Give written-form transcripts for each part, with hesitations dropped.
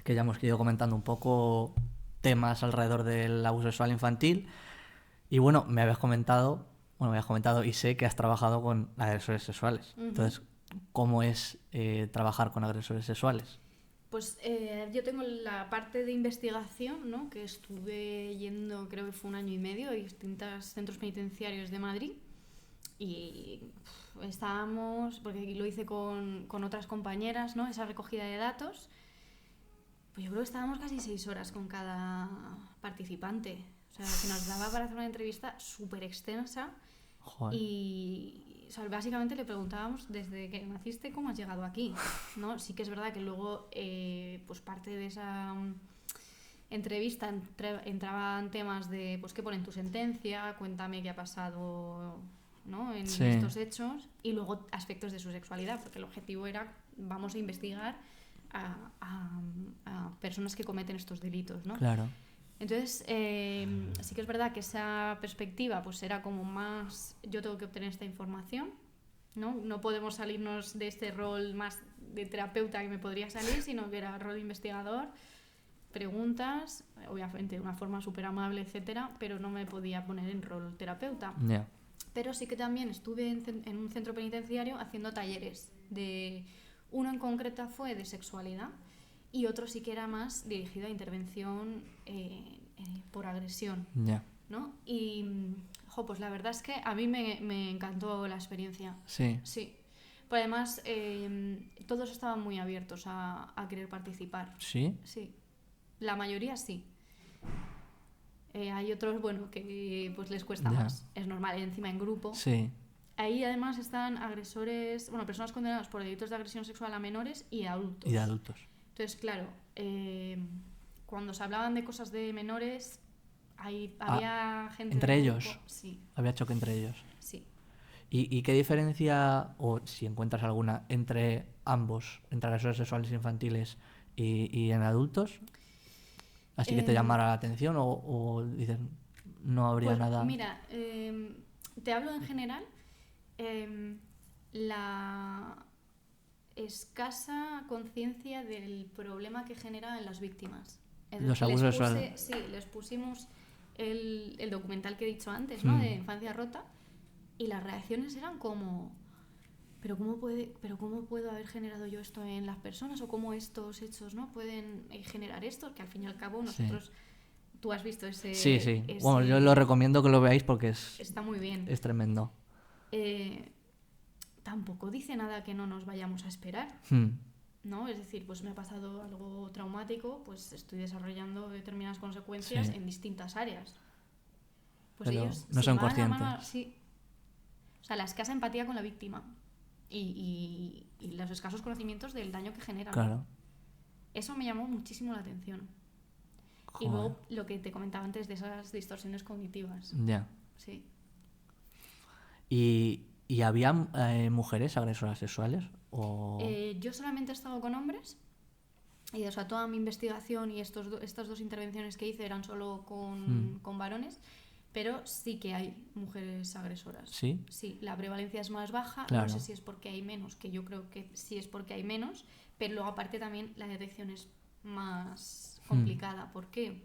que ya hemos ido comentando un poco temas alrededor del abuso sexual infantil. Y bueno, me habías comentado y sé que has trabajado con agresores sexuales. Entonces, ¿cómo es trabajar con agresores sexuales? Pues yo tengo la parte de investigación, ¿no? Que estuve yendo, creo que fue 1 año y medio, a distintos centros penitenciarios de Madrid. Y estábamos, porque lo hice con otras compañeras, ¿no? Esa recogida de datos. Pues yo creo que estábamos casi 6 horas con cada participante. O sea, que nos daba para hacer una entrevista súper extensa. Joder. Y o sea, básicamente le preguntábamos desde que naciste cómo has llegado aquí, ¿no? Sí que es verdad que luego pues parte de esa entrevista entraban temas de pues qué pone en tu sentencia, cuéntame qué ha pasado, ¿no? en estos hechos, y luego aspectos de su sexualidad, porque el objetivo era vamos a investigar a personas que cometen estos delitos, ¿no? Claro. Entonces, sí que es verdad que esa perspectiva pues era como más, yo tengo que obtener esta información, ¿no? No podemos salirnos de este rol más de terapeuta que me podría salir, sino que era rol de investigador, preguntas, obviamente de una forma súper amable, etcétera, pero no me podía poner en rol terapeuta. Yeah. Pero sí que también estuve en un centro penitenciario haciendo talleres. Uno en concreto fue de sexualidad y otro sí que era más dirigido a intervención por agresión, ¿no? Y pues la verdad es que a mí me encantó la experiencia. Sí. Pero además todos estaban muy abiertos a querer participar. ¿Sí? Sí, la mayoría sí. Hay otros, bueno, que pues les cuesta más. Es normal, encima en grupo. Sí. Ahí además están agresores, bueno, personas condenadas por delitos de agresión sexual a menores y adultos. Y de adultos. Entonces, claro, cuando se hablaban de cosas de menores, había gente... ¿Entre ellos? Grupo. Sí. Había choque entre ellos. Sí. ¿Y qué diferencia, o si encuentras alguna, entre ambos, entre agresores sexuales infantiles y en adultos? ¿Así que te llamara la atención o dices no habría pues, nada? Mira, te hablo en general. La escasa conciencia del problema que genera en las víctimas. Los abusos sexuales. Sí, les pusimos el documental que he dicho antes, ¿no? De Infancia Rota, y las reacciones eran como... ¿Pero cómo puedo haber generado yo esto en las personas? ¿O cómo estos hechos, ¿no? pueden generar esto? Que al fin y al cabo nosotros... Sí. Tú has visto ese... Sí. Bueno, yo lo recomiendo que lo veáis porque está muy bien. Es tremendo. Tampoco dice nada que no nos vayamos a esperar, ¿no? Es decir, pues me ha pasado algo traumático, pues estoy desarrollando determinadas consecuencias en distintas áreas. Pues pero ellos no son conscientes. Sí. O sea, la escasa empatía con la víctima y los escasos conocimientos del daño que generan. Claro. Eso me llamó muchísimo la atención. Joder. Y luego lo que te comentaba antes de esas distorsiones cognitivas. Ya. Sí. ¿Y había mujeres agresoras sexuales? ¿O... yo solamente he estado con hombres. Y, o sea, toda mi investigación y estas 2 intervenciones que hice eran solo con varones. Pero sí que hay mujeres agresoras. ¿Sí? Sí, la prevalencia es más baja. Claro. No sé si es porque hay menos, que yo creo que sí es porque hay menos. Pero luego aparte también la detección es más complicada. ¿Por qué?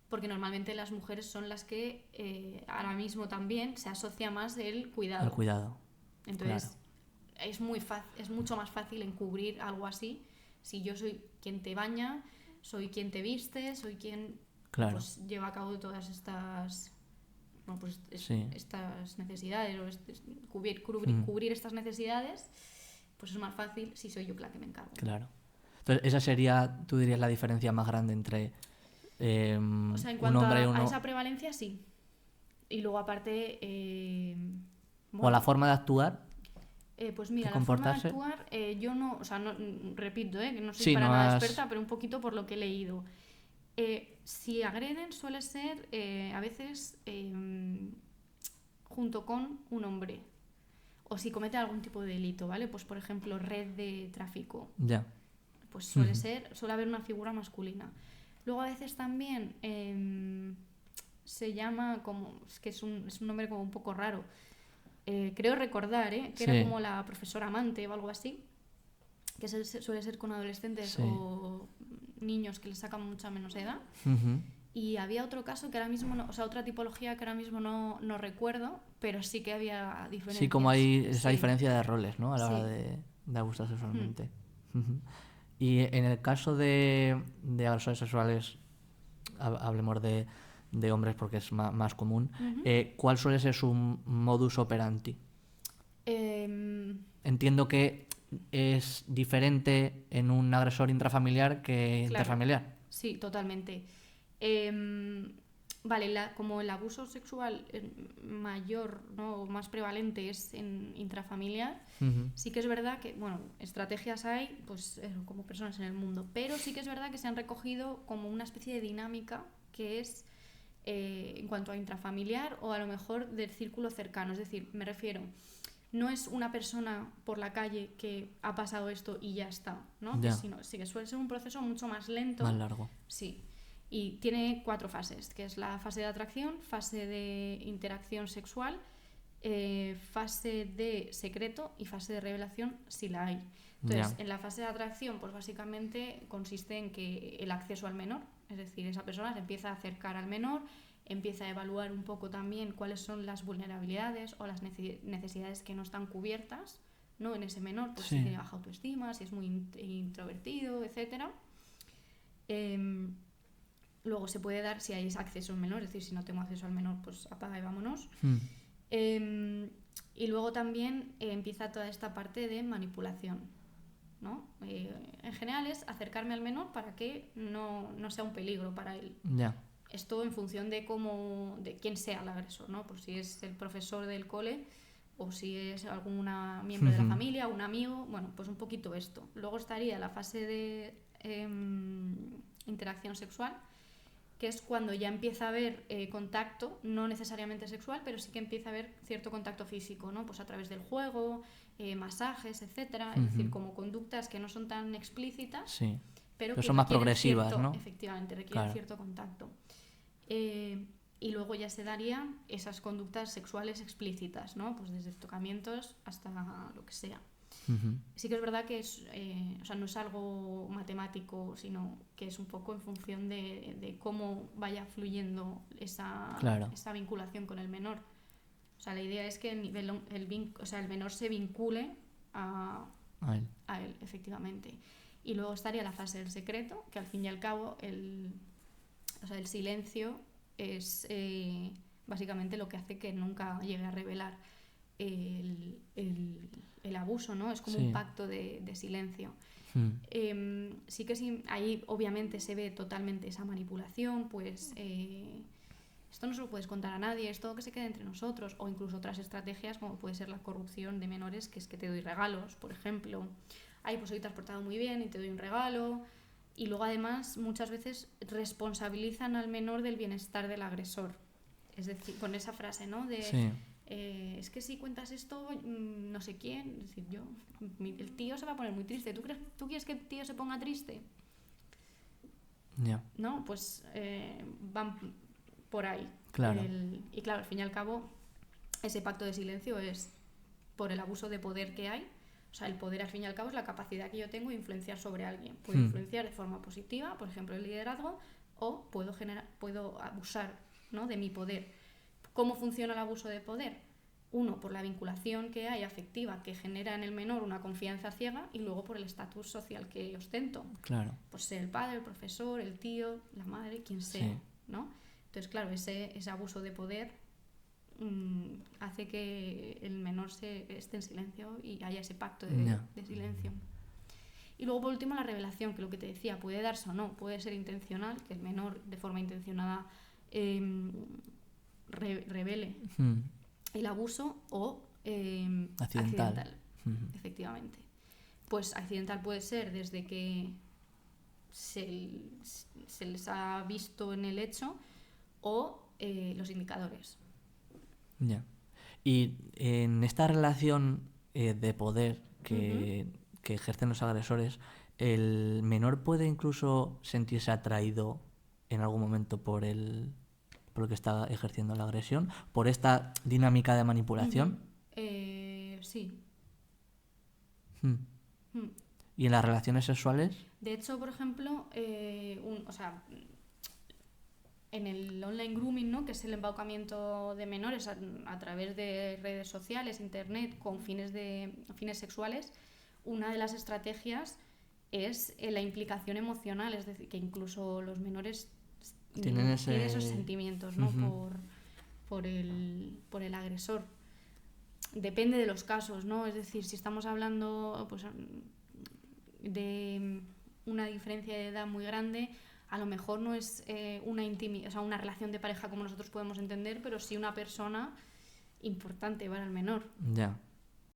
Porque normalmente las mujeres son las que ahora mismo también se asocia más el cuidado. El cuidado. Entonces es mucho más fácil encubrir algo así si yo soy quien te baña, soy quien te viste, soy quien pues, lleva a cabo todas estas estas necesidades o cubrir estas necesidades, pues es más fácil si soy yo la que me encargo. Claro. Entonces esa sería, tú dirías, la diferencia más grande entre o sea, en cuanto a esa prevalencia, sí. Y luego aparte o la forma de actuar. Pues mira, la forma de actuar, yo no, o sea, no, repito, que no soy nada experta, pero un poquito por lo que he leído. Si agreden suele ser a veces junto con un hombre, o si comete algún tipo de delito, ¿vale? Pues por ejemplo red de tráfico. Ya. Pues suele haber una figura masculina. Luego a veces también se llama como, es que es un nombre como un poco raro. Creo recordar que era como la profesora amante o algo así, que suele ser con adolescentes o niños que les sacan mucha menos edad. Ujú. Y había otro caso que ahora mismo, no, o sea, otra tipología que ahora mismo no recuerdo, pero sí que había diferencias. Sí, como hay esa Sí. diferencia de roles, ¿no? A la hora Sí. de abusar sexualmente. Ujú. Y en el caso de agresores sexuales, hablemos de hombres porque es más común, Ujú. ¿cuál suele ser su modus operandi? Em, Entiendo que es diferente en un agresor intrafamiliar que Claro. interfamiliar. Sí, totalmente. Vale, como el abuso sexual mayor, ¿no? O más prevalente es en intrafamiliar, Ujú. sí que es verdad que, bueno, estrategias hay, pues como personas en el mundo, pero sí que es verdad que se han recogido como una especie de dinámica que es en cuanto a intrafamiliar o a lo mejor del círculo cercano. Es decir, me refiero, no es una persona por la calle que ha pasado esto y ya está, ¿no? Ya. Sí que suele ser un proceso mucho más lento. Más largo. Sí. Y tiene 4 fases, que es la fase de atracción, fase de interacción sexual, fase de secreto y fase de revelación si la hay. Entonces, Ya. en la fase de atracción, pues básicamente consiste en que el acceso al menor, es decir, esa persona se empieza a acercar al menor, empieza a evaluar un poco también cuáles son las vulnerabilidades o las necesidades que no están cubiertas, ¿no? En ese menor, pues Sí. si tiene baja autoestima, si es muy introvertido, etcétera. Luego se puede dar si hay acceso al menor, es decir, si no tengo acceso al menor, pues apaga y vámonos. Y luego también empieza toda esta parte de manipulación, ¿no? En general es acercarme al menor para que no sea un peligro para él. Ya. Esto en función de de quién sea el agresor, ¿no? Por si es el profesor del cole o si es algún miembro de la familia, un amigo, bueno, pues un poquito esto. Luego estaría la fase de interacción sexual, que es cuando ya empieza a haber contacto, no necesariamente sexual, pero sí que empieza a haber cierto contacto físico, ¿no? Pues a través del juego, masajes, etcétera. Es decir, como conductas que no son tan explícitas, Sí. pero que son más requieren progresivas, cierto, ¿no? efectivamente, requieren Claro. cierto contacto. Y luego ya se darían esas conductas sexuales explícitas, ¿no? Pues desde tocamientos hasta lo que sea. Ujú. Sí que es verdad que o sea, no es algo matemático, sino que es un poco en función de cómo vaya fluyendo Claro. esa vinculación con el menor. O sea, la idea es que el menor se vincule a él, efectivamente. Y luego estaría la fase del secreto, que al fin y al cabo el silencio es básicamente lo que hace que nunca llegue a revelar el abuso, ¿no? Es como Sí. un pacto de silencio. Sí que sí, ahí obviamente se ve totalmente esa manipulación, pues esto no se lo puedes contar a nadie, es todo que se quede entre nosotros, o incluso otras estrategias como puede ser la corrupción de menores, que es que te doy regalos, por ejemplo. Ay, pues hoy te has portado muy bien y te doy un regalo. Y luego además muchas veces responsabilizan al menor del bienestar del agresor. Es decir, con esa frase, ¿no? De Sí. es que si cuentas esto, no sé quién, es decir, el tío se va a poner muy triste. ¿Tú quieres que el tío se ponga triste? Ya. ¿No? Pues van por ahí. Claro. Y claro, al fin y al cabo, ese pacto de silencio es por el abuso de poder que hay. O sea, el poder al fin y al cabo es la capacidad que yo tengo de influenciar sobre alguien. Puedo influenciar de forma positiva, por ejemplo, el liderazgo, o puedo abusar, ¿no? De mi poder. ¿Cómo funciona el abuso de poder? Uno, por la vinculación que hay afectiva que genera en el menor una confianza ciega, y luego por el estatus social que ostento. Claro. Pues ser el padre, el profesor, el tío, la madre, quien sea, Sí. ¿no? Entonces, claro, ese abuso de poder hace que el menor esté en silencio y haya ese pacto de silencio. Y luego, por último, la revelación, que lo que te decía, puede darse o no, puede ser intencional, que el menor de forma intencionada revele el abuso, o accidental. Efectivamente. Pues accidental puede ser desde que se les ha visto en el hecho, o los indicadores. Ya. Y en esta relación de poder que ejercen los agresores, ¿el menor puede incluso sentirse atraído en algún momento por lo que está ejerciendo la agresión? ¿Por esta dinámica de manipulación? Sí. ¿Y en las relaciones sexuales? De hecho, por ejemplo, o sea, en el online grooming, ¿no? Que es el embaucamiento de menores a través de redes sociales, internet, con fines sexuales, una de las estrategias es la implicación emocional, es decir, que incluso los menores tienen esos sentimientos, ¿no? por el agresor. Depende de los casos, ¿no? Es decir, si estamos hablando pues, de una diferencia de edad muy grande, a lo mejor no es una relación de pareja como nosotros podemos entender, pero sí una persona importante para el menor. Ya.